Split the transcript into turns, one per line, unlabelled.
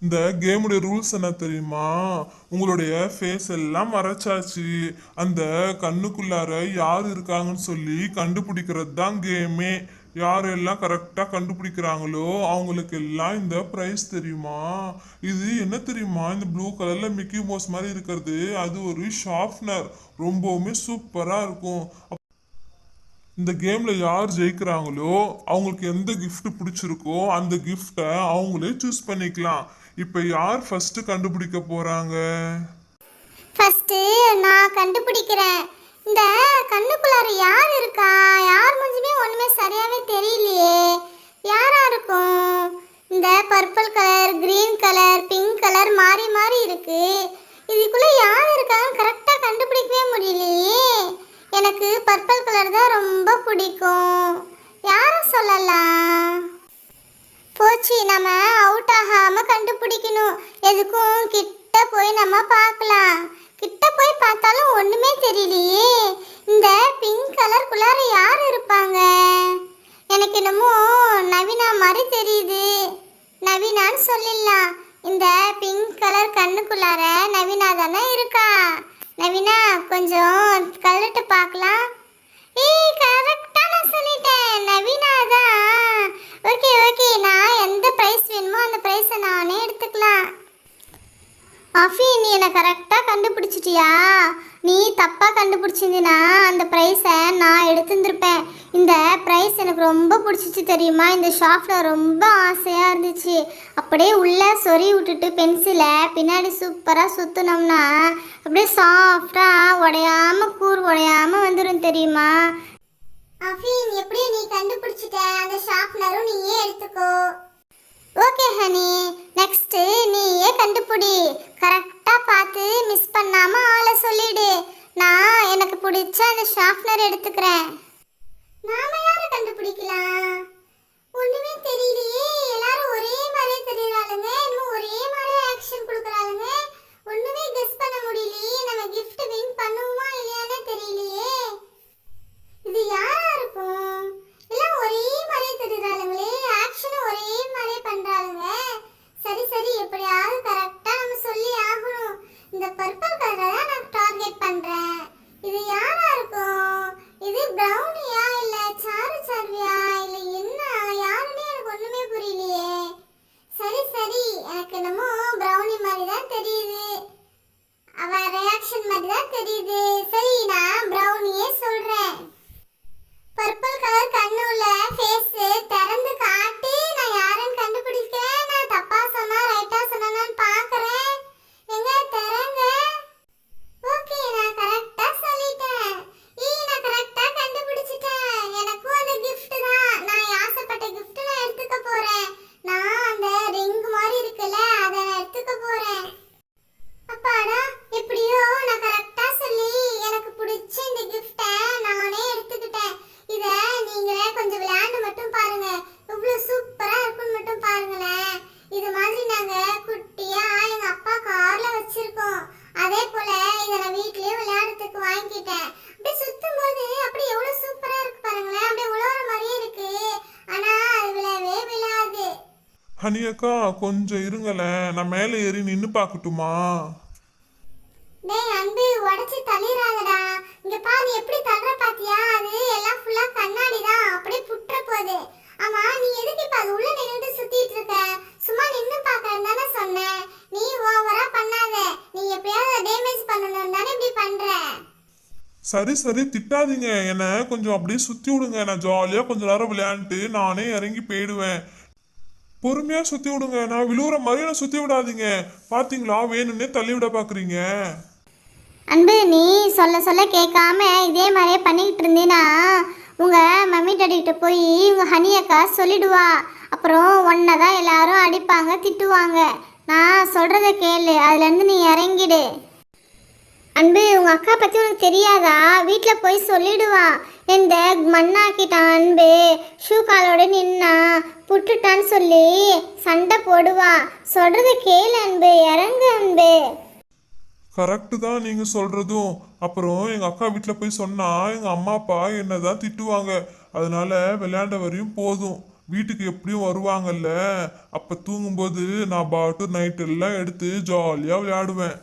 இந்த கேமுடைய ரூல்ஸ் என்ன தெரியுமா? உங்களுடைய ஃபேஸ் எல்லாம் மறைச்சாச்சு. அந்த கண்ணுக்குள்ளார யார் இருக்காங்கன்னு சொல்லி கண்டுபிடிக்கிறது தான் கேமே. யாரெல்லாம் கரெக்டாக கண்டுபிடிக்கிறாங்களோ அவங்களுக்கு எல்லாம் இந்த ப்ரைஸ் தெரியுமா? இது என்ன தெரியுமா? இந்த ப்ளூ கலர்ல மிக்கி மவுஸ் மாதிரி இருக்கிறது அது ஒரு ஷார்ப்னர். ரொம்பவுமே சூப்பராக இருக்கும். இந்த கேம்ல யார் ஜெயிக்கிறாங்களோ அவங்களுக்கு எந்த gift பிடிச்சிருக்கோ அந்த கிஃப்டை அவங்களே சூஸ் பண்ணிக்கலாம். இப்ப யார் ஃபர்ஸ்ட் கண்டுபிடிக்க போறாங்க?
ஃபர்ஸ்ட் நான் கண்டுபிடிக்கிறேன். இந்த கண்ணுக்குள்ளார யார் இருக்கா? யார் மூஞ்சுமே ஒண்ணுமே சரியாவே தெரியலையே. யாரா இருக்கும்? இந்த purple colour, green colour, pink colour மாறி மாறி இருக்கு. இதுக்குள்ள யார் இருக்காங்க கரெக்டா கண்டுபிடிக்கவே முடியலையே. எனக்கு பர்பிள் கலர் தான் ரொம்ப பிடிக்கும். யார சொல்லலாம்? போச்சு, நம்ம அவுட் ஆகாம கண்டுபிடிக்கணும். எதுக்கும் கிட்ட போய் நம்ம பார்க்கலாம். கிட்ட போய் பார்த்தாலும் ஒண்ணுமே தெரியலையே. இந்த பிங்க் கலருக்குள்ளார யார் இருப்பாங்க? எனக்கு என்னமோ நவீனா மாதிரி தெரியுது. நவீனான்னு சொல்லிடலாம். இந்த பிங்க் கலர் கண்ணுக்குள்ளார நவீனா தானே இருக்கா? நவீனா கொஞ்சம் கழட்டு பார்க்கலாம். ஏய், கரெக்டா நான் சொல்லிட்டேன், நவீனா தான். ஓகே ஓகே, நான் எந்த பிரைஸ் வேணுமோ அந்த பிரைஸை நானே எடுத்துக்கலாம். அஃபி, நீ என்னை கரெக்டாக கண்டுபிடிச்சிட்டியா? நீ தப்பாக கண்டுபிடிச்சிருந்தீனா அந்த ப்ரைஸை நான் எடுத்துருந்துருப்பேன். இந்த ப்ரைஸ் எனக்கு ரொம்ப பிடிச்சிச்சு தெரியுமா? இந்த ஷாப்பில் ரொம்ப ஆசையாக இருந்துச்சு. அப்படியே உள்ளே சொறி விட்டுட்டு பென்சிலை பின்னாடி சூப்பராக சுற்றினோம்னா அப்படியே சாஃப்டாக உடையாமல் உடையாமல் வந்துடும் தெரியுமா? அஃபீன், எப்படியும் நீ கண்டுபிடிச்சிட்ட. அந்த ஷார்ப்னரும் நீயே எடுத்துக்கோ. ஓகே ஹனி, நெக்ஸ்ட் நீயே கண்டுபிடி. கரெக்டா பார்த்து மிஸ் பண்ணாம ஆளை சொல்லிடு. நான் எனக்கு பிடிச்ச அந்த ஷார்ப்னர் எடுத்துக்கிறேன். நாம யாரை கண்டுபிடிக்கலாம்? ஒண்ணுமே தெரியலையே. எல்லாரும் ஒரே மாதிரி தெரியறாளுங்க. இன்னும் ஒரே மாதிரி ஆக்ஷன் கொடுக்கறாளுங்க. ஒண்ணுமே கெஸ் பண்ண முடியலையே. நம்ம gift வின் பண்ணுவோமா இல்லையானே தெரியலையே. இது யாரா இருக்கும்? எல்லாம் ஒரே மாதிரி தெரியுறாளுங்களே. ஆக்ஷனும் ஒரே மாதிரி பண்றாளுங்க. சரி சரி, எப்படியாவது கரெக்டா நம்ம சொல்லி ஆகணும். இந்த பர்பிள் கலரை தான் நான் டார்கெட் பண்றேன். இது யாரா இருக்கும்? இது பிரவுனியா இல்ல சாரு சார்வியா இல்ல என்ன? யாருன்னே எனக்கு ஒண்ணுமே புரியலையே. சரி சரி, எனக்கு என்னமோ பிரவுனி மாதிரி தான் தெரியுது. அவ ரியாக்ஷன் மாதிரி தான் தெரியுது. சரி, நான் பிரவுனியே சொல்றேன். பர்பிள் கலர் கண்ணு உள்ள ஃபேஸ் திறந்து காட்டி நான் யாருன்னு கண்டுபிடிக்கிறேன். நான் தப்பா சொன்னா ரைட்டா சொன்னான்னு பார்க்கறேன். எங்க திறங்க. ஓகே, நான் கரெக்டா சொல்லிட்டேன். நான் கரெக்டா கண்டுபிடிச்சிட்டேன். எனக்கும் அந்த gift தான். நான் ஆசைப்பட்ட gift நான் எடுத்துக்க போறேன். நான் அந்த ரிங் மாதிரி இருக்குல்ல அதை நான் எடுத்துக்க போறேன். அப்பாடா, எப்படியோ நான் கரெக்டா சொல்லி எனக்கு பிடிச்ச இந்த கிஃப்ட்டை நானே எடுத்துக்கிட்டேன். இத நீங்களே கொஞ்சம் விளையாண்டு மட்டும் பாருங்க. இவ்வளவு சூப்பரா இருக்குன்னு மட்டும் பாருங்களேன். இது மாதிரி நாங்க குட்டியா எங்க அப்பா கார்ல வச்சிருக்கோம். அதே போல இத நான் வீட்லயே விளையாடுறதுக்கு வாங்கிட்டேன். அப்படியே சுத்தும் போது அப்படியே எவ்வளவு சூப்பரா இருக்கு பாருங்களேன். அப்படியே உலோர மாதிரியே இருக்கு. ஆனா அது விழவே விழாது.
ஹனி அக்கா, கொஞ்சம் இருங்களேன், நான் மேலே ஏறி நின்று பார்க்கட்டுமா?
டேய் அன்பு, உடைச்சு தள்ளிராதடா. இங்க பாரு எப்படி தள்ளுற பாத்தியா? அது எல்லாம் ஃபுல்லா கண்ணாடி தான். அப்படியே புட்ற போகுது. ஆமா, நீ எதுக்கு இப்ப அது உள்ள நின்னுட்டு சுத்திட்டு இருக்க? சும்மா நின்னு பார்க்கறேன்னு தானே சொன்னேன். நீ ஓவரா பண்ணாத. நீ எப்பயாவது டேமேஜ் பண்ணணும்னு தானே இப்படி பண்ற.
சரி சரி, திட்டாதீங்க. என்னை கொஞ்சம் அப்படியே சுத்தி விடுங்க. நான் ஜாலியா கொஞ்ச நேரம் விளையாண்டுட்டு நானே இறங்கி போயிடுவேன். பொறுமையா சுத்தி விடுங்க. நான் விழுவுற மாதிரி நான் சுத்தி விடாதீங்க. பாத்தீங்களா, வேணும்னே தள்ளி விட பாக்குறீங்க.
அன்பு, நீ சொல்ல சொல்ல கேட்காம இதே மாதிரியே பண்ணிக்கிட்டு இருந்தீன்னா உங்கள் மம்மி டாடிக்கிட்ட போய் உங்கள் ஹனி அக்கா சொல்லிடுவா. அப்புறம் ஒன்றை தான் எல்லாரும் அடிப்பாங்க, திட்டுவாங்க. நான் சொல்கிறத கேளு, அதுலேருந்து நீ இறங்கிடு. அன்பு, உங்கள் அக்கா பற்றி உனக்கு தெரியாதா? வீட்டில் போய் சொல்லிடுவா. இந்த மண்ணாக்கிட்டான் அன்பு, ஷூ காலோட நின்னா புட்டுட்டான்னு சொல்லி சண்டை போடுவா. சொல்கிறத கேளு அன்பு, இறங்கு அன்பு.
கரெக்டு தான் நீங்க சொல்றதும். அப்புறம் எங்க அக்கா வீட்டில் போய் சொன்னா எங்க அம்மா அப்பா என்னதான் திட்டுவாங்க. அதனால விளையாண்ட வரையும் போதும். வீட்டுக்கு எப்படியும் வருவாங்கல்ல, அப்ப தூங்கும்போது நான் பாட்டு நைட் எல்லாம் எடுத்து ஜாலியா விளையாடுவேன்.